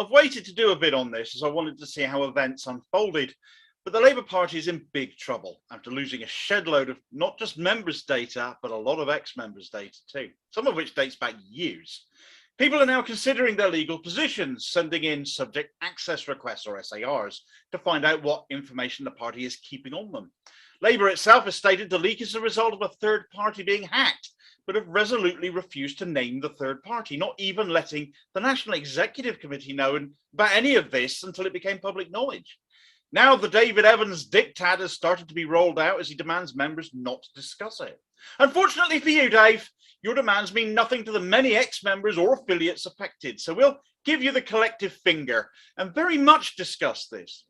I've waited to do a bit on this as I wanted to see how events unfolded, but the Labour Party is in big trouble after losing a shed load of not just members' data, but a lot of ex-members' data too, some of which dates back years. People are now considering their legal positions, sending in subject access requests or SARs to find out what information the party is keeping on them. Labour itself has stated the leak is the result of a third party being hacked, but have resolutely refused to name the third party, not even letting the National Executive Committee know about any of this until it became public knowledge. Now the David Evans diktat has started to be rolled out as he demands members not to discuss it. Unfortunately for you, Dave, your demands mean nothing to the many ex-members or affiliates affected, so we'll give you the collective finger and very much discuss this.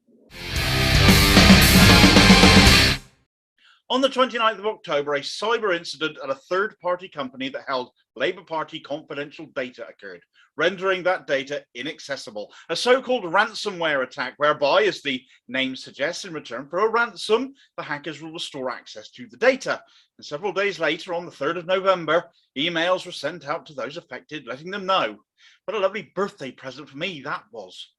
On the 29th of October, a cyber incident at a third-party company that held Labour Party confidential data occurred, rendering that data inaccessible. A so-called ransomware attack whereby, as the name suggests, in return for a ransom, the hackers will restore access to the data. And several days later, on the 3rd of November, emails were sent out to those affected, letting them know. What a lovely birthday present for me that was.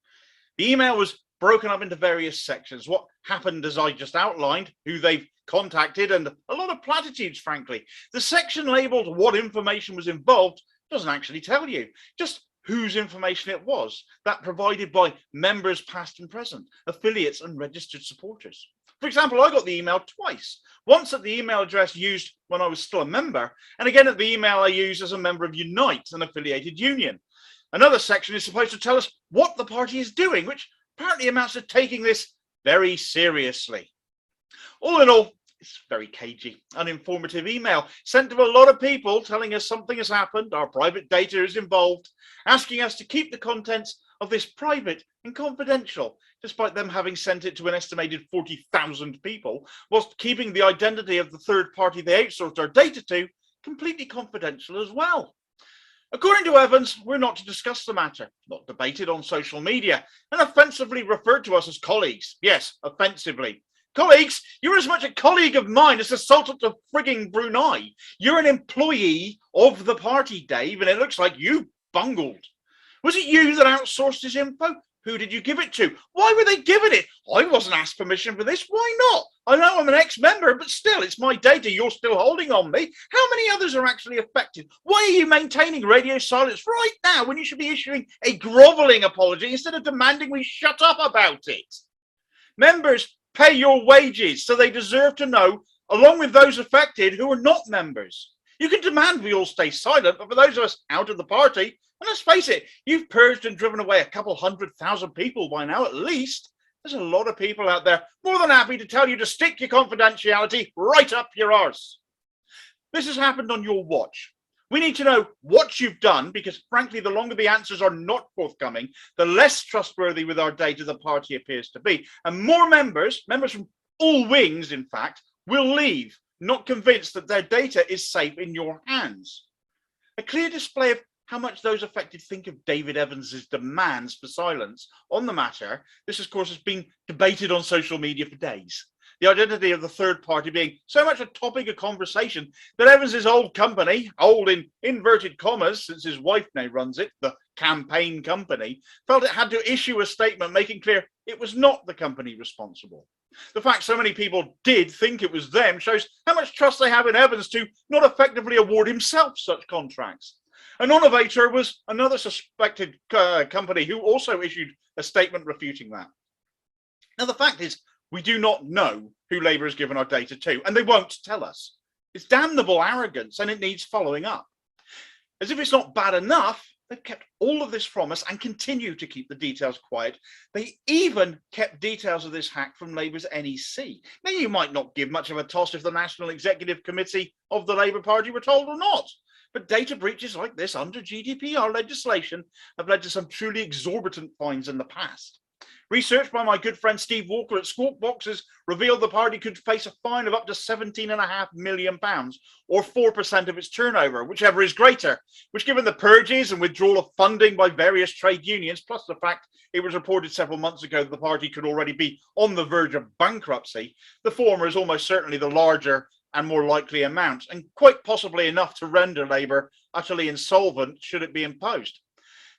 The email was broken up into various sections. What happened, as I just outlined, who they've contacted, and a lot of platitudes, frankly. The section labelled what information was involved doesn't actually tell you, just whose information it was, that provided by members past and present, affiliates and registered supporters. For example, I got the email twice, once at the email address used when I was still a member, and again at the email I used as a member of Unite, an affiliated union. Another section is supposed to tell us what the party is doing, which apparently amounts to taking this very seriously. All in all, it's very cagey, uninformative email sent to a lot of people telling us something has happened, our private data is involved, asking us to keep the contents of this private and confidential, despite them having sent it to an estimated 40,000 people, whilst keeping the identity of the third party they outsourced our data to completely confidential as well. According to Evans, we're not to discuss the matter, not debated on social media, and offensively referred to us as colleagues. Yes, offensively. Colleagues, you're as much a colleague of mine as the Sultan of frigging Brunei. You're an employee of the party, Dave, and it looks like you bungled. Was it you that outsourced his info? Who did you give it to? Why were they giving it? I wasn't asked permission for this. Why not? I know I'm an ex-member, but still, it's my data you're still holding on me. How many others are actually affected? Why are you maintaining radio silence right now when you should be issuing a grovelling apology instead of demanding we shut up about it? Members pay your wages, so they deserve to know, along with those affected who are not members. You can demand we all stay silent, but for those of us out of the party, and let's face it, you've purged and driven away a couple 100,000 people by now at least. There's a lot of people out there more than happy to tell you to stick your confidentiality right up your arse. This has happened on your watch. We need to know what you've done because, frankly, the longer the answers are not forthcoming, the less trustworthy with our data the party appears to be. And more members from all wings, in fact, will leave, not convinced that their data is safe in your hands. A clear display of how much those affected think of David Evans's demands for silence on the matter. This, of course, has been debated on social media for days. The identity of the third party being so much a topic of conversation that Evans's old company, old in inverted commas, since his wife now runs it, the campaign company, felt it had to issue a statement making clear it was not the company responsible. The fact so many people did think it was them shows how much trust they have in Evans to not effectively award himself such contracts. A non-innovator was another suspected company who also issued a statement refuting that. Now, the fact is, we do not know who Labour has given our data to, and they won't tell us. It's damnable arrogance, and it needs following up. As if it's not bad enough, they've kept all of this from us and continue to keep the details quiet. They even kept details of this hack from Labour's NEC. Now, you might not give much of a toss if the National Executive Committee of the Labour Party were told or not, but data breaches like this under GDPR legislation have led to some truly exorbitant fines in the past. Research by my good friend Steve Walker at Squawk Boxes revealed the party could face a fine of up to £17.5 million, or 4% of its turnover, whichever is greater, which, given the purges and withdrawal of funding by various trade unions, plus the fact it was reported several months ago that the party could already be on the verge of bankruptcy, the former is almost certainly the larger and more likely amount, and quite possibly enough to render Labour utterly insolvent should it be imposed.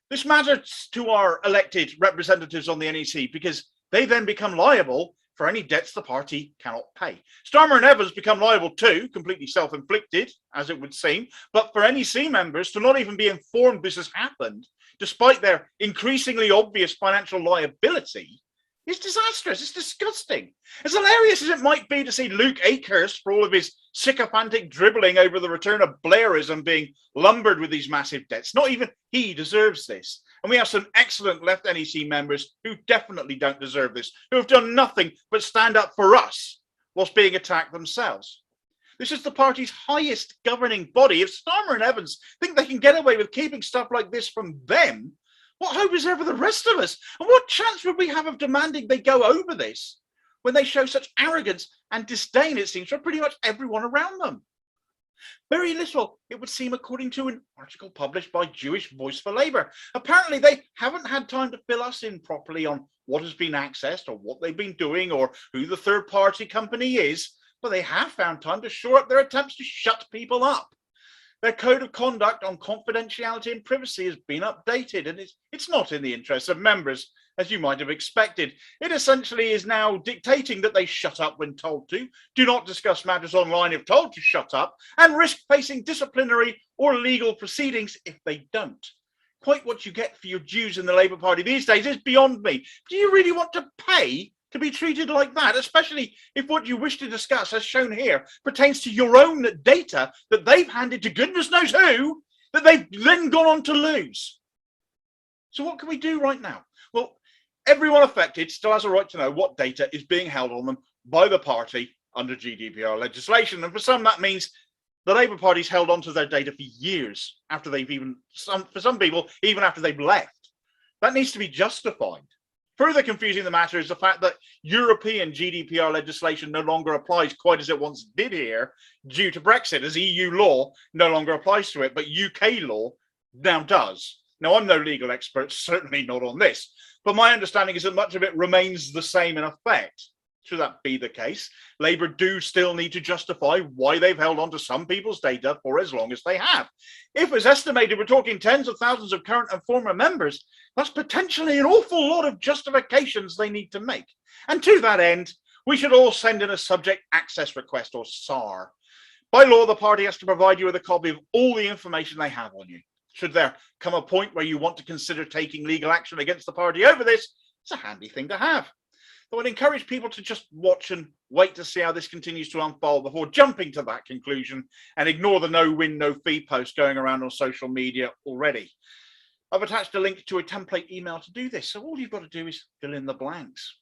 This matters to our elected representatives on the NEC because they then become liable for any debts the party cannot pay. Starmer and Evans become liable too, completely self-inflicted, as it would seem, but for NEC members to not even be informed this has happened, despite their increasingly obvious financial liability, is disastrous. It's disgusting. As hilarious as it might be to see Luke Akehurst, for all of his sycophantic dribbling over the return of Blairism, being lumbered with these massive debts, not even he deserves this. And we have some excellent left NEC members who definitely don't deserve this, who have done nothing but stand up for us whilst being attacked themselves. This is the party's highest governing body. If Starmer and Evans think they can get away with keeping stuff like this from them, what hope is there for the rest of us? And what chance would we have of demanding they go over this when they show such arrogance and disdain, it seems, for pretty much everyone around them? Very little, it would seem, according to an article published by Jewish Voice for Labour. Apparently, they haven't had time to fill us in properly on what has been accessed or what they've been doing or who the third-party company is, but they have found time to shore up their attempts to shut people up. Their code of conduct on confidentiality and privacy has been updated, and it's not in the interests of members, as you might have expected. It essentially is now dictating that they shut up when told to, do not discuss matters online if told to shut up, and risk facing disciplinary or legal proceedings if they don't. Quite what you get for your dues in the Labour Party these days is beyond me. Do you really want to pay to be treated like that, especially if what you wish to discuss, as shown here, pertains to your own data that they've handed to goodness knows who, that they've then gone on to lose? So what can we do right now? Well, everyone affected still has a right to know what data is being held on them by the party under GDPR legislation. And for some, that means the Labour Party's held onto their data for years after they've for some people, even after they've left. That needs to be justified. Further confusing the matter is the fact that European GDPR legislation no longer applies quite as it once did here due to Brexit, as EU law no longer applies to it, but UK law now does. Now, I'm no legal expert, certainly not on this, but my understanding is that much of it remains the same in effect. Should that be the case, Labour do still need to justify why they've held on to some people's data for as long as they have. If, as estimated, we're talking tens of thousands of current and former members, that's potentially an awful lot of justifications they need to make. And to that end, we should all send in a subject access request, or SAR. By law, the party has to provide you with a copy of all the information they have on you. Should there come a point where you want to consider taking legal action against the party over this, it's a handy thing to have. I would encourage people to just watch and wait to see how this continues to unfold before jumping to that conclusion and ignore the no win, no fee posts going around on social media already. I've attached a link to a template email to do this, so all you've got to do is fill in the blanks.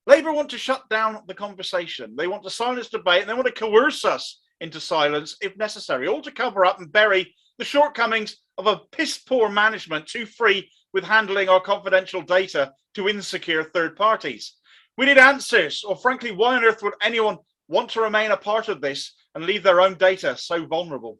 Labour want to shut down the conversation. They want to silence debate, and they want to coerce us into silence if necessary, all to cover up and bury the shortcomings of a piss-poor management too free with handling our confidential data to insecure third parties. We need answers, or frankly, why on earth would anyone want to remain a part of this and leave their own data so vulnerable?